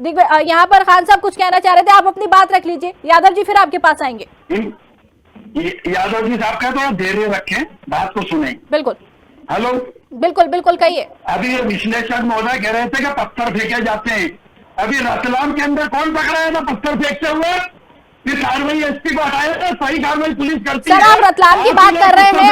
यहाँ पर खान साहब कुछ कहना चाह रहे थे, आप अपनी बात रख लीजिए। यादव जी फिर आपके पास आएंगे। यादव जी साहब का थोड़ा धैर्य रखें, बात को सुने। बिल्कुल। हेलो। बिल्कुल बिल्कुल कहिए। अभी ये विश्लेषक महोदय कह रहे थे कि पत्थर फेंके जाते हैं। अभी रतलाम के अंदर कौन पकड़ा है ना पत्थर फेंकते हुए? ये कार्रवाई एसपी को हटाया था, सही कार्रवाई पुलिस करती है। सर आप रतलाम की बात कर रहे हैं,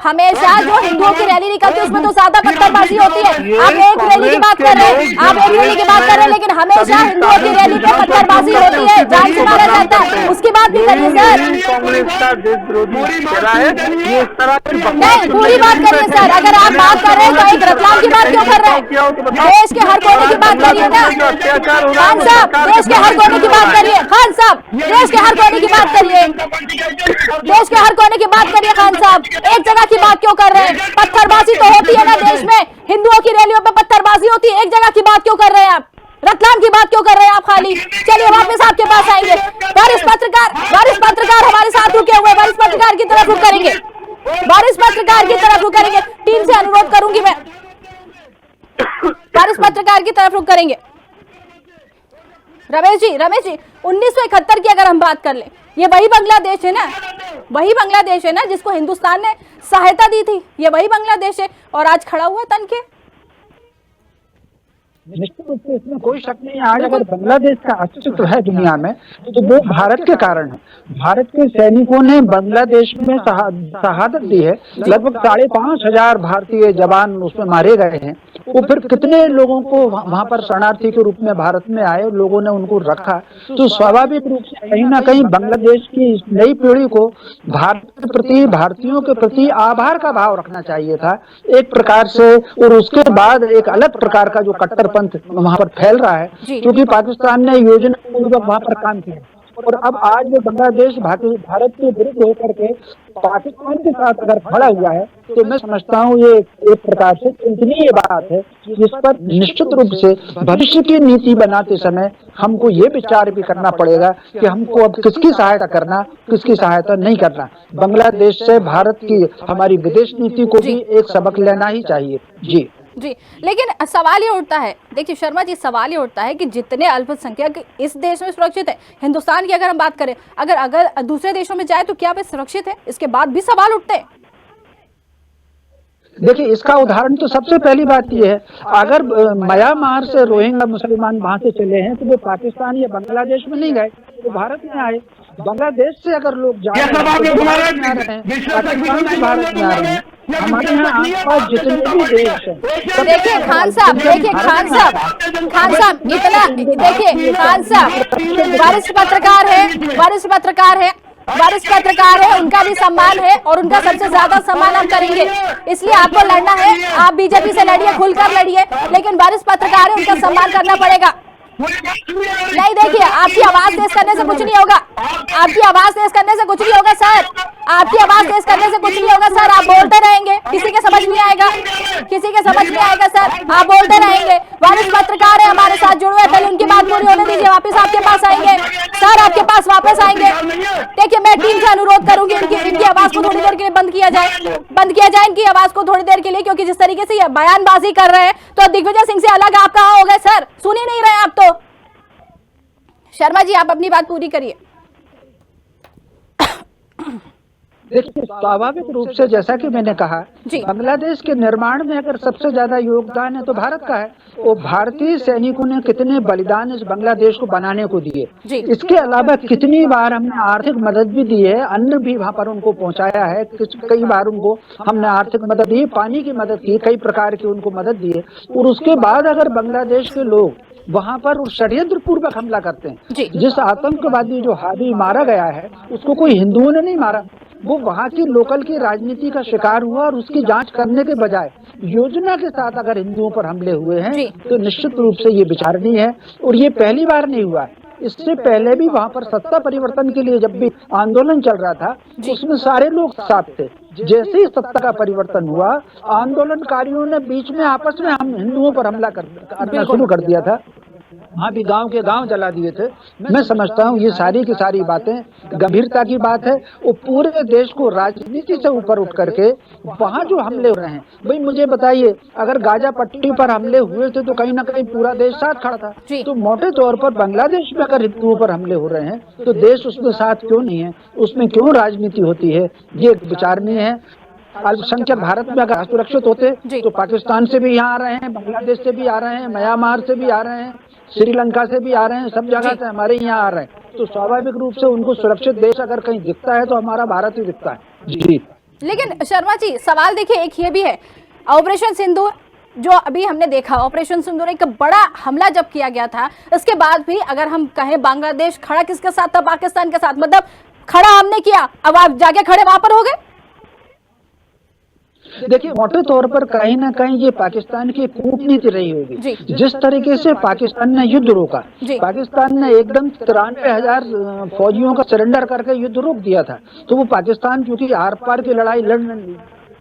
हमेशा जो हिंदुओं की रैली निकलती है उसमें तो ज्यादा पत्थरबाजी होती है। आप एक रैली की बात कर रहे हैं, लेकिन हमेशा हिंदुओं की रैली पे पत्थरबाजी होती है, जान से मारा जाता है। उसकी बात भी करिए सर। कांग्रेस का देश विरोधी चेहरा है ये, इस तरह नहीं पूरी बात करिए सर। अगर आप बात कर रहे हैं तो एक रतलाम की बात क्यों कर रहे हैं? देश के हर कोने की बात करिए ना खान साहब, देश के हर कोने की बात करिए खान साहब, देश के हर कोने की बात करिए, देश के हर कोने की बात करिए खान साहब। एक जगह की बात क्यों कर रहे हैं? पत्थरबाजी तो होती है ना देश में, हिंदुओं की रैलियों पे पत्थरबाजी होती है, एक जगह की बात क्यों कर रहे हैं आप? रतलाम की बात क्यों कर रहे हैं आप खाली? चलिए वापस आपके पास आएंगे। वरिष्ठ पत्रकार हमारे साथ रुके हुए, वरिष्ठ पत्रकार की तरफ रुख करेंगे, वरिष्ठ पत्रकार की तरफ रुख करेंगे। टीम से अनुरोध करूंगी मैं, वरिष्ठ पत्रकार की तरफ रुख करेंगे। रमेश जी 1971 की अगर हम बात कर लें, ये वही बांग्लादेश है ना, वही बांग्लादेश है ना जिसको हिंदुस्तान ने सहायता दी थी, ये वही बांग्लादेश है और आज खड़ा हुआ तन के। निश्चित रूप से इसमें कोई शक नहीं है। आज अगर बांग्लादेश का अस्तित्व है दुनिया में तो वो भारत के कारण है। भारत के सैनिकों ने बांग्लादेश में शहादत दी है। लगभग 5,500 भारतीय जवान उसमें मारे गए हैं। वो फिर कितने लोगों को वहां पर शरणार्थी के रूप में भारत में आए, लोगों ने उनको रखा। तो स्वाभाविक रूप से कहीं ना कहीं बांग्लादेश की इस नई पीढ़ी को भारत के प्रति, भारतीयों के प्रति आभार का भाव रखना चाहिए था एक प्रकार से। और उसके बाद एक अलग प्रकार का जो कट्टरपंथ वहां पर फैल रहा है, क्योंकि पाकिस्तान ने योजना पूर्वक वहां पर काम किया और अब आज जो बांग्लादेश भारत के विरुद्ध होकर के पाकिस्तान के साथ अगर खड़ा हुआ है तो मैं समझता हूँ ये एक प्रकार से चिंतनीय बात है, जिस पर निश्चित रूप से भविष्य की नीति बनाते समय हमको ये विचार भी करना पड़ेगा कि हमको अब किसकी सहायता करना, किसकी सहायता नहीं करना। बांग्लादेश से भारत की हमारी विदेश नीति को भी एक सबक लेना ही चाहिए। जी, लेकिन सवाल ये उठता है, देखिए शर्मा जी, सवाल ये उठता है कि जितने अल्पसंख्यक इस देश में सुरक्षित है, हिंदुस्तान की अगर हम बात करें, अगर दूसरे देशों में जाए तो क्या वे सुरक्षित है? इसके बाद भी सवाल उठते हैं। देखिए इसका उदाहरण तो सबसे पहली बात यह है, अगर म्यांमार से रोहिंग्या मुसलमान वहां से चले हैं तो वो पाकिस्तान या बांग्लादेश में नहीं गए, तो भारत में आए। बांग्लादेश से अगर लोग जा रहे हैं तो भारत में आ रहे हैं, पाकिस्तान से भारत में आ रहे हैं। हमारे यहाँ आसपास जितने भी देश हैं, देखिए खान साहब, इतना देखिए खान साहब वरिष्ठ पत्रकार है, उनका भी सम्मान है और उनका सबसे ज्यादा सम्मान हम करेंगे। इसलिए आपको लड़ना है, आप बीजेपी से लड़िए, खुलकर लड़िए, लेकिन वरिष्ठ पत्रकार है, उनका सम्मान करना पड़ेगा। नहीं देखिए, आपकी आवाज तेज करने से कुछ नहीं होगा, आपकी आवाज तेज करने से कुछ नहीं होगा सर, आपकी आवाज तेज करने से कुछ नहीं होगा सर। आप बोलते रहेंगे, किसी के समझ नहीं आएगा, सर, आप बोलते रहेंगे। वरिष्ठ पत्रकार है हमारे साथ जुड़े हुए, पहले उनकी बात पूरी होने दीजिए, वापस आपके पास आएंगे सर, आपके पास वापस आएंगे। देखिए मैं टीम से अनुरोध करूंगी इनकी आवाज को थोड़ी देर के लिए बंद किया जाए इनकी आवाज को थोड़ी देर के लिए, क्योंकि जिस तरीके से ये बयानबाजी कर रहे हैं तो दिग्विजय सिंह से अलग आप कहाँ हो गए सर? सुन ही नहीं रहे आप तो। शर्मा जी आप अपनी बात पूरी करिए। देखिए स्वाभाविक रूप से जैसा कि मैंने कहा, बांग्लादेश के निर्माण में अगर सबसे ज्यादा योगदान है तो भारत का है। वो भारतीय सैनिकों ने कितने बलिदान इस बांग्लादेश को बनाने को दिए। इसके अलावा कितनी बार हमने आर्थिक मदद भी दी है, अन्न भी वहाँ पर उनको पहुँचाया है, कई बार उनको हमने आर्थिक मदद दी, पानी की मदद की, कई प्रकार की उनको मदद दी है। और उसके बाद अगर बांग्लादेश के लोग वहां पर षड्यंत्र पूर्वक हमला करते हैं, जिस आतंकवादी जो हादी मारा गया है उसको कोई हिंदुओं ने नहीं मारा, वो वहाँ की लोकल की राजनीति का शिकार हुआ और उसकी जांच करने के बजाय योजना के साथ अगर हिंदुओं पर हमले हुए हैं तो निश्चित रूप से ये विचारणीय है। और ये पहली बार नहीं हुआ है, इससे पहले भी वहाँ पर सत्ता परिवर्तन के लिए जब भी आंदोलन चल रहा था उसमें सारे लोग साथ थे। जैसे ही सत्ता का परिवर्तन हुआ, आंदोलनकारियों ने बीच में आपस में हम हिंदुओं पर हमला करना शुरू कर दिया था। वहाँ भी गांव के गांव जला दिए थे। मैं समझता हूँ ये सारी की सारी बातें गंभीरता की बात है। वो पूरे देश को राजनीति से ऊपर उठ करके वहाँ जो हमले हो रहे हैं, भाई मुझे बताइए, अगर गाजा पट्टी पर हमले हुए थे तो कहीं ना कहीं पूरा देश साथ खड़ा था। तो मोटे तौर पर बांग्लादेश में अगर हिंदुओं पर हमले हो रहे हैं तो देश उसमें साथ क्यों नहीं है, उसमें क्यों राजनीति होती है, ये विचारणीय है। अल्पसंख्यक भारत में अगर असुरक्षित होते तो पाकिस्तान से भी यहाँ आ रहे हैं, बांग्लादेश से भी आ रहे हैं, म्यांमार से भी आ रहे हैं, श्रीलंका से भी आ रहे हैं, सब जगह से हमारे यहाँ आ रहे हैं। तो स्वाभाविक रूप से उनको सुरक्षित देश अगर कहीं दिखता है तो हमारा भारत ही दिखता है। जी, लेकिन शर्मा जी सवाल देखिए, एक ये भी है, ऑपरेशन सिंदूर जो अभी हमने देखा, ऑपरेशन सिंदूर एक बड़ा हमला जब किया गया था, इसके बाद भी अगर हम कहें बांग्लादेश खड़ा किसके साथ था? पाकिस्तान के साथ। मतलब खड़ा हमने किया, अब आप जाके खड़े वहां पर हो गए। देखिए, मोटे तौर पर कहीं ना कहीं ये पाकिस्तान की कूटनीति रही होगी। जिस तरीके से पाकिस्तान ने युद्ध रोका, पाकिस्तान ने एकदम 93,000 फौजियों का सरेंडर करके युद्ध रोक दिया था। तो वो पाकिस्तान क्योंकि आर पार की लड़ाई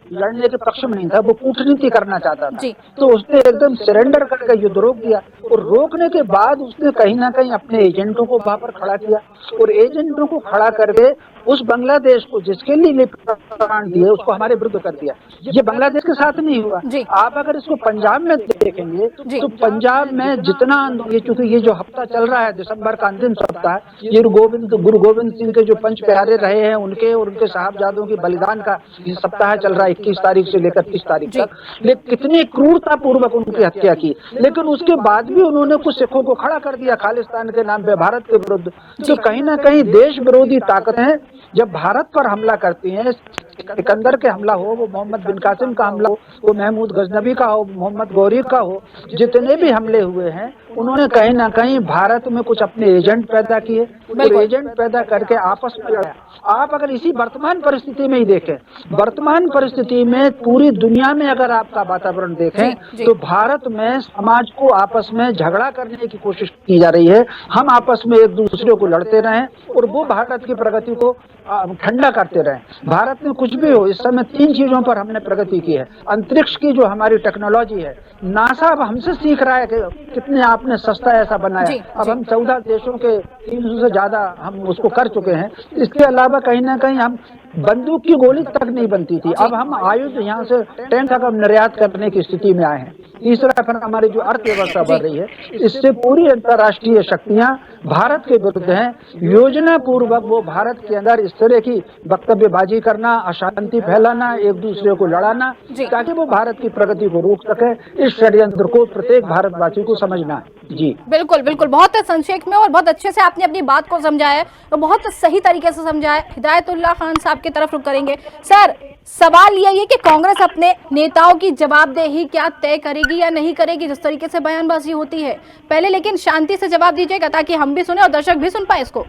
लड़ने के पक्ष में नहीं था, वो कूटनीति करना चाहता था। तो उसने एकदम सरेंडर करके युद्ध रोक दिया, और रोकने के बाद उसने कहीं ना कहीं अपने एजेंटों को वहां पर खड़ा किया, और एजेंटों को खड़ा करके उस बांग्लादेश को जिसके लिए प्राण दिए उसको हमारे विरुद्ध कर दिया। ये बांग्लादेश के साथ नहीं हुआ। आप अगर इसको पंजाब में देखेंगे तो पंजाब में जितना क्योंकि ये जो हफ्ता चल रहा है दिसंबर का अंतिम सप्ताह, ये गुरु गोविंद सिंह के जो पंच प्यारे रहे हैं उनके और उनके साहबजादों की बलिदान का ये सप्ताह चल रहा है 21 तारीख से लेकर 30 तारीख तक। लेकिन कितनी क्रूरता पूर्वक उनकी हत्या की, लेकिन उसके बाद भी उन्होंने कुछ सिखों को खड़ा कर दिया खालिस्तान के नाम पे भारत के विरुद्ध। तो कहीं ना कहीं देश विरोधी ताकतें जब भारत पर हमला करती हैं, सिकंदर के हमला हो, वो मोहम्मद बिन कासिम का हमला हो, वो महमूद गजनबी का हो, मोहम्मद गौरी का हो, जितने भी हमले हुए हैं उन्होंने कहीं ना कहीं भारत में कुछ अपने एजेंट पैदा किए, और एजेंट पैदा करके आपस में लड़ा। आप अगर इसी वर्तमान परिस्थिति में ही देखें, वर्तमान परिस्थिति में पूरी दुनिया में अगर आपका वातावरण देखें तो भारत में समाज को आपस में झगड़ा करने की कोशिश की जा रही है। हम आपस में एक दूसरे को लड़ते रहें और वो भारत की प्रगति को ठंडा करते रहें। भारत में कुछ भी हो, इस समय 3 चीजों पर हमने प्रगति की है। अंतरिक्ष की जो हमारी टेक्नोलॉजी है, नासा अब हमसे सीख रहा है कि कितने आपने सस्ता ऐसा बनाया। अब हम 14 देशों के 300 से ज्यादा हम उसको कर चुके हैं। इसके अलावा कहीं ना कहीं हम बंदूक की गोली तक नहीं बनती थी, अब हम आयुध यहाँ से टैंक तक निर्यात करने की स्थिति में आए हैं। तीसरा फिर हमारी जो अर्थव्यवस्था बढ़ रही है, इससे पूरी अंतर्राष्ट्रीय शक्तियां भारत के विरुद्ध हैं। योजना पूर्वक वो भारत के अंदर इस तरह की वक्तव्यबाजी करना, अशांति फैलाना, एक दूसरे को लड़ाना, ताकि वो भारत की प्रगति को रोक सके। इस षड्यंत्र को प्रत्येक भारतवासी को समझना है। जी बिल्कुल बिल्कुल, बहुत संक्षेप में और बहुत अच्छे से आपने अपनी बात को समझाया, तो बहुत सही तरीके से समझाया। हिदायतुल्लाह खान साहब की तरफ रुख करेंगे। सर, सवाल यही है कि कांग्रेस अपने नेताओं की जवाबदेही क्या तय करेगी या नहीं करेगी, जिस तरीके से बयानबाजी होती है। पहले लेकिन शांति से जवाब दीजिएगा ताकि हम भी सुने और दर्शक भी सुन पाए इसको।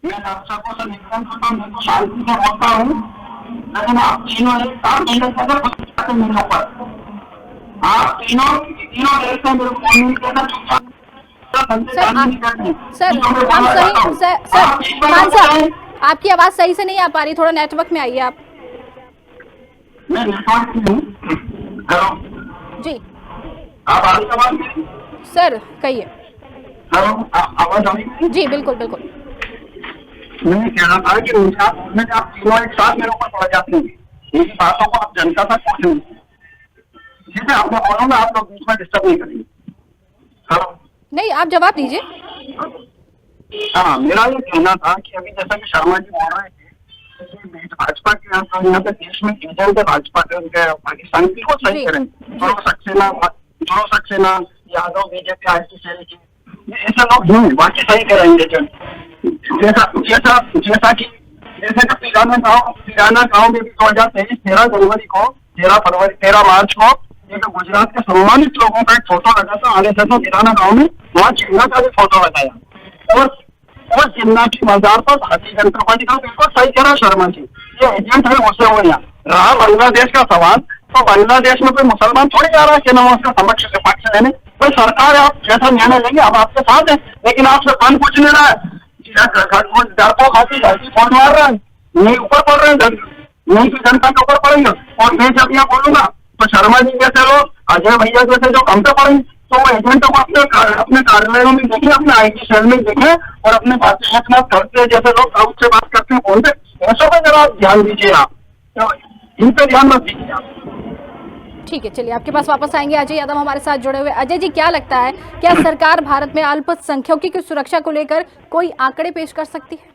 मैं आप सबको सर निवेदन करता हूं, मैं तो शांति से बोलता हूं, लेकिन आप तीनों एक काम नहीं कर सकते कुछ बातें मेरे ऊपर। आप तीनों देश से मेरे को नहीं कहना चुपचाप। सर खान साहब, आपकी आवाज सही से नहीं आ पा रही, थोड़ा नेटवर्क में आइए आप। मैं नेटवर्क में हूं। हेलो जी, आप आ रही आवाज मेरी? सर कहिए। हेलो, आवाज आ रही? जी बिल्कुल बिल्कुल। मैंने कहना था कि आप तीनों एक साथ मेरे ऊपर पड़ जाते हैं। इन बातों को आप जनता तक पहुंचे, ठीक है? आपको बोलूंगा, आप लोग बीच में डिस्टर्ब नहीं करेंगे। हेलो, नहीं आप जवाब दीजिए। हाँ, मेरा ये कहना था कि अभी जैसा कि शर्मा जी बोल रहे थे, भाजपा के यहाँ पे देश में एजेंट भाजपा के पाकिस्तान बिल्कुल सही करें। जो Saxena Yadav, BJP, IT cell की ऐसे लोग हैं, बाकी सही करेंगे। जैसा कि पिराना गाँव में भी 2023 13 मार्च को एक गुजरात के सम्मानित लोगों का एक फोटो लगा था। आगे से पिराना गाँव में वहाँ चिन्ना का भी फोटो लगाया, और चिन्ना की बाजार पर भारतीय जनता पार्टी का बिल्कुल सही कह रहा शर्मा जी, ये एजेंट है घुसे हुए यहाँ। रहा बांग्लादेश का सवाल, तो बांग्लादेश में कोई मुसलमान थोड़ी जा रहा है कि ना उसका समक्ष से पक्ष लेने। कोई सरकार है, आप जैसा निर्णय लेंगे हम आपके साथ है, लेकिन आपसे कौन पूछ नहीं रहा है। धरती फोन मार रहा है, नहीं ऊपर पड़ रहे हैं, नहीं की जनता के ऊपर पड़ेंगे। और मैं जब यहाँ बोलूंगा तो शर्मा जी जैसे लोग, अजय भैया जैसे जो हम पे पड़ेंगे, तो वो एजेंटों को अपने कार्यालयों में देखें, अपने IT सेल में देखें, और अपने बातें एक साथ करते हैं जैसे लोग साउथ से बात करते हैं फोन पे, ऐसों पे जरा ध्यान दीजिए आप, तो इन पे ध्यान मत दीजिए आप। ठीक है, चलिए आपके पास वापस आएंगे। अजय यादव हमारे साथ जुड़े हुए। अजय जी, क्या लगता है, क्या सरकार भारत में अल्पसंख्यकों की सुरक्षा को लेकर कोई आंकड़े पेश कर सकती है?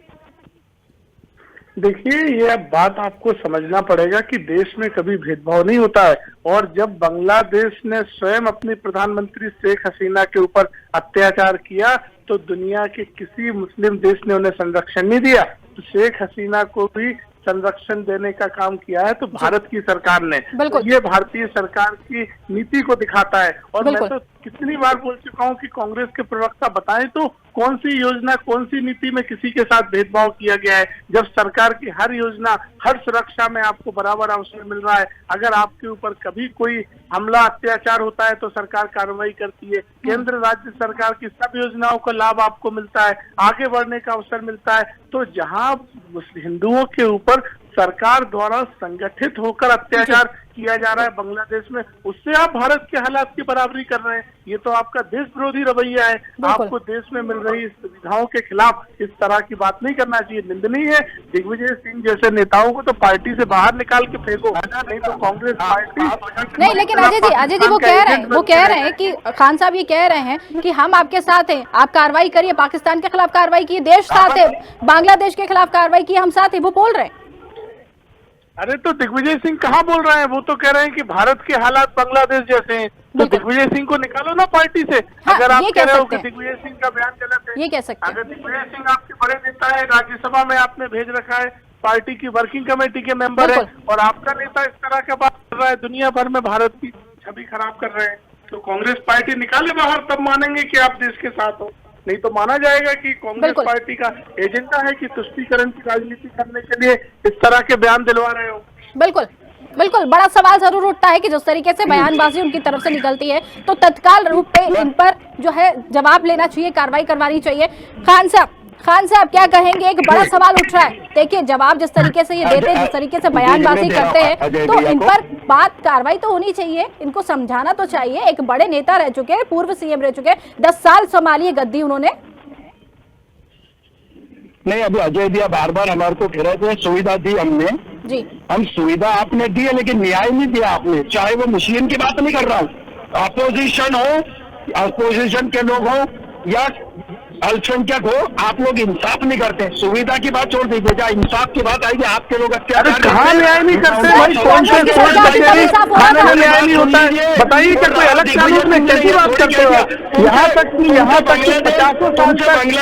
देखिए, ये बात आपको समझना पड़ेगा कि देश में कभी भेदभाव नहीं होता है। और जब बांग्लादेश ने स्वयं अपनी प्रधानमंत्री शेख हसीना के ऊपर अत्याचार किया तो दुनिया के किसी मुस्लिम देश ने उन्हें संरक्षण नहीं दिया। तो शेख हसीना को भी संरक्षण देने का काम किया है तो भारत की सरकार ने। तो ये भारतीय सरकार की नीति को दिखाता है। और मैं तो कितनी बार बोल चुका हूँ कि कांग्रेस के प्रवक्ता बताएं तो कौन सी योजना, कौन सी नीति में किसी के साथ भेदभाव किया गया है, जब सरकार की हर योजना, हर सुरक्षा में आपको बराबर अवसर मिल रहा है। अगर आपके ऊपर कभी कोई हमला, अत्याचार होता है तो सरकार कार्रवाई करती है। केंद्र राज्य सरकार की सब योजनाओं का लाभ आपको मिलता है, आगे बढ़ने का अवसर मिलता है। तो जहां हिंदुओं के ऊपर सरकार द्वारा संगठित होकर अत्याचार किया जा रहा है बांग्लादेश में, उससे आप भारत के हालात की बराबरी कर रहे हैं। ये तो आपका देश विरोधी रवैया है। आपको देश में मिल रही सुविधाओं के खिलाफ इस तरह की बात नहीं करना चाहिए। निंदनीय है। दिग्विजय सिंह जैसे नेताओं को तो पार्टी से बाहर निकाल के फेंको, नहीं तो कांग्रेस पार्टी नहीं। लेकिन अजय जी वो कह रहे हैं कि खान साहब ये कह रहे हैं कि हम आपके साथ हैं, आप कार्रवाई करिए, पाकिस्तान के खिलाफ कार्रवाई की, देश साथ है, बांग्लादेश के खिलाफ कार्रवाई की, हम साथ है, वो बोल रहे हैं। अरे तो दिग्विजय सिंह कहाँ बोल रहे हैं? वो तो कह रहे हैं कि भारत के हालात बांग्लादेश जैसे हैं। तो दिग्विजय सिंह को निकालो ना पार्टी से। अगर आप कह रहे हो कि दिग्विजय सिंह का बयान गलत है, ये कह सकते हैं। अगर दिग्विजय सिंह आपके बड़े नेता है, राज्यसभा में आपने भेज रखा है, पार्टी की वर्किंग कमेटी के मेंबर है, और आपका नेता इस तरह का बात कर रहा है, दुनिया भर में भारत की छवि खराब कर रहे हैं, तो कांग्रेस पार्टी निकाले बाहर, तब मानेंगे कि आप देश के साथ हो। नहीं तो माना जाएगा कि कांग्रेस पार्टी का एजेंडा है कि तुष्टीकरण की राजनीति करने के लिए इस तरह के बयान दिलवा रहे हो। बिल्कुल बिल्कुल, बड़ा सवाल जरूर उठता है कि जिस तरीके से बयानबाजी उनकी तरफ से निकलती है तो तत्काल रूप पे इन पर जो है जवाब लेना चाहिए, कार्रवाई करवानी चाहिए। खान साहब क्या कहेंगे? एक बड़ा सवाल उठ रहा है। देखिए, जवाब जिस तरीके से ये देते हैं, जिस तरीके से बयानबाजी करते हैं, तो इन पर बात कार्रवाई तो होनी चाहिए, इनको समझाना तो चाहिए। एक बड़े नेता रह चुके हैं, पूर्व CM रह चुके हैं, 10 साल संभाली गद्दी उन्होंने। नहीं, अभी अजय दिया बार बार हमारे को कह रहे थे सुविधा दी हमने जी, हम सुविधा आपने दी है, लेकिन न्याय नहीं दिया आपने। चाहे वो मुस्लिम की बात नहीं कर रहा हूँ, अपोजिशन हो, अपोजिशन के लोग हो या अल्पसंख्यक हो, आप लोग इंसाफ नहीं करते। सुविधा की बात छोड़ दीजिए, जहाँ इंसाफ की बात आएगी आपके लोग अत्याचार कहाँ न्याय नहीं करते भाई? कौन से खाने में न्याय नहीं होता है? बताइए कि कोई अलग कानून में कैसी बात करते हो? यहाँ तक कि 50 साल तक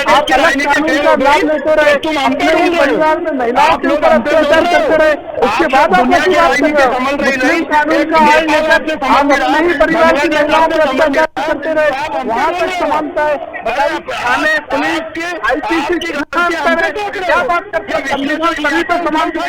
आप अलग कानून का लाभ लेते रहे, अपने ही परिवार में महिलाओं के ऊपर अत्याचार करते रहे, उसके बाद आप ऐसी बात कर रहे हो? मुस्लिम कानून का आय लेकर आप अपने ही परिवार की महिलाओं पर अत्याचार करते रहे, वहाँ तक समानता है? बताइए, पुलिस के IPC की क्या बात करते हैं? संविधान सभी पर समान के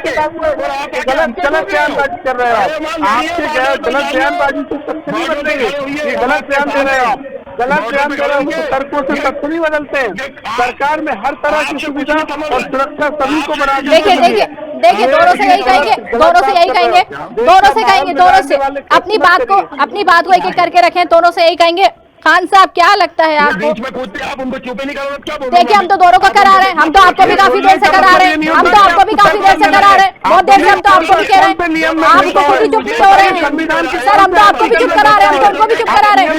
गलत बयानबाजी कर रहे हो आप। आपसे गलत बयानबाजी से तथ्य नहीं बदलेंगे। ये गलत बयान दे रहे हो आप, गलत बयान दे रहे हो, तर्कों से तथ्य नहीं बदलते हैं। सरकार में हर तरह की सुविधा और सुरक्षा सभी को बना। देखिए दोनों से यही कहेंगे, दोनों से अपनी बात को एक एक करके रखें, दोनों से यही कहेंगे। खान साहब, क्या लगता है आपको? बीच में कूदते आप उनको चुप नहीं करो, क्या बोल? देखिए, हम तो दोनों को करा रहे हैं, हम तो आपको भी काफी देर से करा रहे हैं, बहुत देर से हम तो आपको भी कह रहे हैं, आपको खुद ही चुप नहीं हो रहे हैं। सर, हम तो आपको भी चुप करा रहे हैं, हम तो उनको भी चुप करा रहे हैं।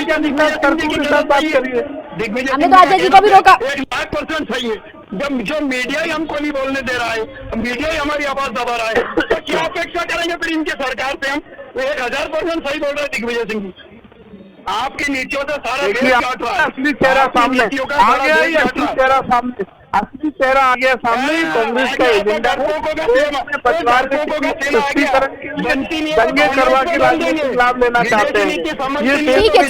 हमने तो अजय जी को भी रोका। 1,00,000% सही है। जब जो मीडिया ही हमको नहीं बोलने दे रहा है, मीडिया ही हमारी आवाज दबा रहा है, तो क्या अपेक्षा करेंगे फिर इनके सरकार से? हम 1,000% सही बोल रहे हैं दिग्विजय सिंह। आपकी नीतियों से सारा असली चेहरा सामने आ गया, असली चेहरा सामने, असली चेहरा आ गया सामने। कांग्रेस का एजेंडा अपने परिवार के तुष्टीकरण के लिए दंगे करवा के राजनीतिक लाभ लेना चाहते हैं। ठीक है,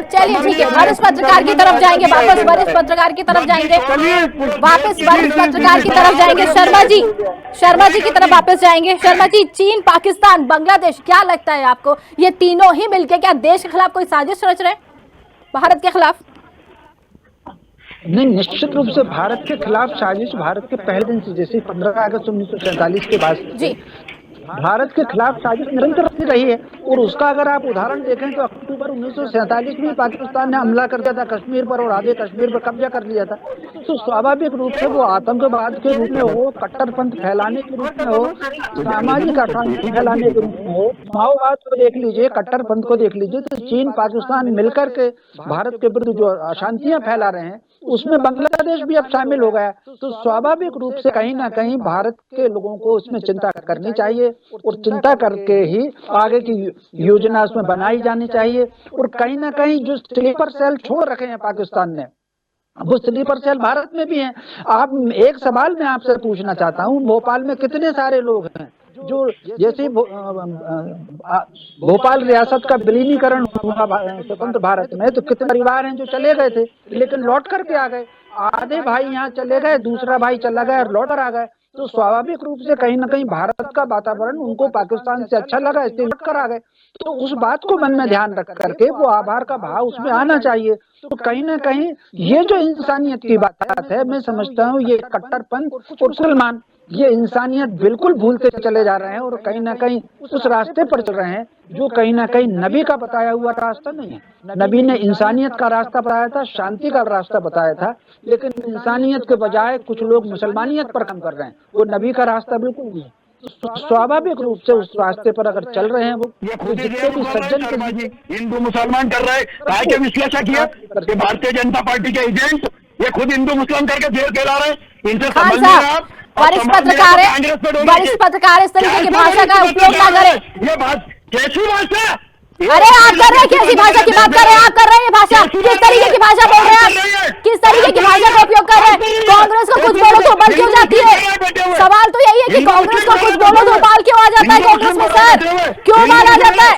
चलिए, वरिष्ठ पत्रकार की तरफ जाएंगे, वापस वरिष्ठ पत्रकार की तरफ जाएंगे, शर्मा जी की तरफ वापस जाएंगे। शर्मा जी, चीन, पाकिस्तान, बांग्लादेश, क्या लगता है आपको, ये तीनों ही मिलके क्या देश के खिलाफ कोई साजिश रच रहे हैं, भारत के खिलाफ? नहीं, निश्चित रूप से भारत के खिलाफ साजिश भारत के पहले दिन से, जैसे 15 अगस्त 1947 के बाद जी, भारत के खिलाफ साजिश निरंतर रही है। और उसका अगर आप उदाहरण देखें तो अक्टूबर 1947 में पाकिस्तान ने हमला कर दिया था कश्मीर पर और आधे कश्मीर पर कब्जा कर लिया था। तो स्वाभाविक रूप से वो आतंकवाद के रूप में हो, कट्टरपंथ फैलाने के रूप में हो, सामाजिक अशांति फैलाने के रूप में हो, माओवाद को देख लीजिए, कट्टरपंथ को देख लीजिए, तो चीन पाकिस्तान मिलकर के भारत के विरुद्ध जो अशांतियां फैला रहे हैं उसमें बांग्लादेश भी अब शामिल हो गया। तो स्वाभाविक रूप से कहीं ना कहीं भारत के लोगों को उसमें चिंता करनी चाहिए और चिंता करके ही आगे की योजना उसमें बनाई जानी चाहिए। और कहीं ना कहीं जो स्लीपर सेल छोड़ रखे हैं पाकिस्तान ने, वो स्लीपर सेल भारत में भी हैं। आप एक सवाल मैं आपसे पूछना चाहता हूँ, भोपाल में कितने सारे लोग हैं जो जैसे भोपाल रियासत का विलीनीकरण हुआ स्वतंत्र भारत में, तो कितने परिवार हैं जो चले गए थे लेकिन लौट करके आ गए। आधे भाई यहाँ चले गए, दूसरा भाई चला गया और लौट कर आ गए। तो स्वाभाविक रूप से कहीं ना कहीं भारत का वातावरण उनको पाकिस्तान से अच्छा लगा, इसलिए लौट कर आ गए। तो उस बात को मन में ध्यान रख करके वो आभार का भाव उसमें आना चाहिए। तो कहीं ना कहीं ये जो इंसानियत की बात है, मैं समझता हूँ ये कट्टरपंथ और मुसलमान ये इंसानियत बिल्कुल भूलते चले जा रहे हैं और कहीं ना कहीं उस रास्ते पर चल रहे हैं जो कहीं ना कहीं नबी का बताया हुआ रास्ता नहीं है। नबी ने इंसानियत का रास्ता बताया था, शांति का रास्ता बताया था, लेकिन इंसानियत के बजाय कुछ लोग मुसलमानियत पर काम कर रहे हैं। वो नबी का रास्ता बिल्कुल नहीं है। स्वाभाविक रूप से उस रास्ते पर अगर चल रहे हैं वो जितने भी सज्जन के हिंदू मुसलमान कर रहे हैं, के विश्लेषण किया कि भारतीय जनता पार्टी के एजेंट ये खुद हिंदू मुस्लिम करके जेल फैला रहे हैं। इनसे खान साहब वरिष्ठ पत्रकार है, वरिष्ठ पत्रकार इस तरीके की भाषा का उपयोग ना करें। ये बात कैसी भाषा? अरे आप कर रहे हैं कैसी भाषा की बात कर रहे हैं? आप कर रहे हैं भाषा, किस तरीके की भाषा बोल रहे हैं आप? किस तरीके की भाषा का उपयोग कर रहे हैं? कांग्रेस को कुछ बोलो तो उबाल क्यों जाती है? सवाल तो यही है कि कांग्रेस को कुछ बोलो तो उबाल क्यों आ जाता है कांग्रेस में? सर क्यों उबाल आ जाता है?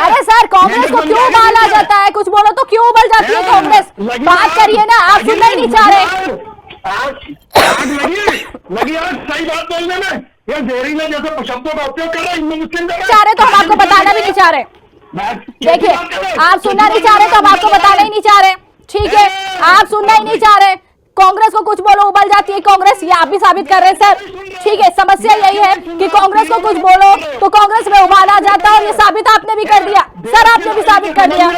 अरे सर कांग्रेस को क्यों उबाल आ जाता है? कुछ बोलो तो क्यों उबल जाती है कांग्रेस? बात करिए ना, आप सुनना ही नहीं चाह रहे। लगी यार सही बात बोलने में, ये जहरीले जैसे शब्दों का उपयोग कर रहा है हिंदू मुस्लिम चाह रहे तो हम आपको बताना भी नहीं चाह रहे। देखिए आप सुनना नहीं चाह रहे तो हम आपको बताना ही नहीं चाह रहे। ठीक है, आप सुनना ही नहीं चाह रहे। कांग्रेस को कुछ बोलो उबल जाती है कांग्रेस, ये आप भी साबित कर रहे हैं सर। ठीक है, समस्या यही है कि कांग्रेस को कुछ बोलो तो कांग्रेस में उबाल आ जाता है और ये साबित आपने भी कर दिया सर, आपने भी साबित कर दिया।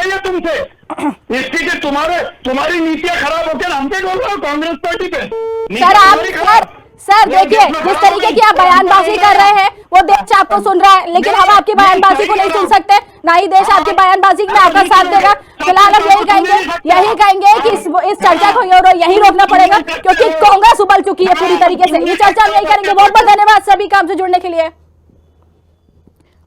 इसकी कि तुम्हारी नीतियां खराब होकर हम पे बोल रहे हो कांग्रेस पार्टी पे। सर आप सर देखिए जिस तरीके की आप बयानबाजी कर रहे हैं वो देश आपको सुन रहा है, लेकिन हम आपकी बयानबाजी को नहीं सुन सकते, ना ही देश आपकी बयानबाजी में आपका साथ देगा। फिलहाल हम यही कहेंगे कि इस चर्चा को यही रोकना पड़ेगा क्योंकि कांग्रेस उबल चुकी है पूरी तरीके से। ये चर्चा हम यही करेंगे। बहुत बहुत धन्यवाद सभी काम से जुड़ने के लिए।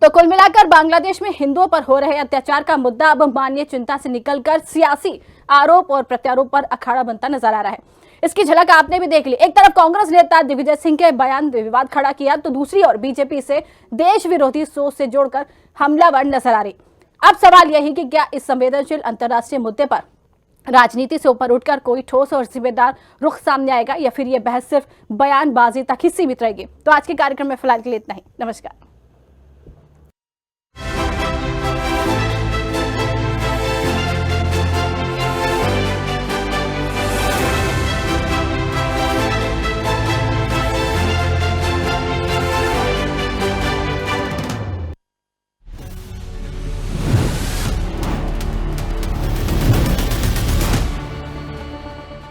तो कुल मिलाकर बांग्लादेश में हिंदुओं पर हो रहे अत्याचार का मुद्दा अब मानवीय चिंता से निकलकर सियासी आरोप और प्रत्यारोप पर अखाड़ा बनता नजर आ रहा है। इसकी झलक आपने भी देख ली। एक तरफ कांग्रेस नेता दिग्विजय सिंह के बयान ने विवाद खड़ा किया तो दूसरी ओर बीजेपी से देश विरोधी सोच से जोड़कर हमलावर नजर आ रही। अब सवाल यही कि क्या इस संवेदनशील अंतर्राष्ट्रीय मुद्दे पर राजनीति से ऊपर उठकर कोई ठोस और जिम्मेदार रुख सामने आएगा या फिर यह बहस सिर्फ बयानबाजी तक ही सीमित रहेगी। तो आज के कार्यक्रम में फिलहाल के लिए इतना ही। नमस्कार।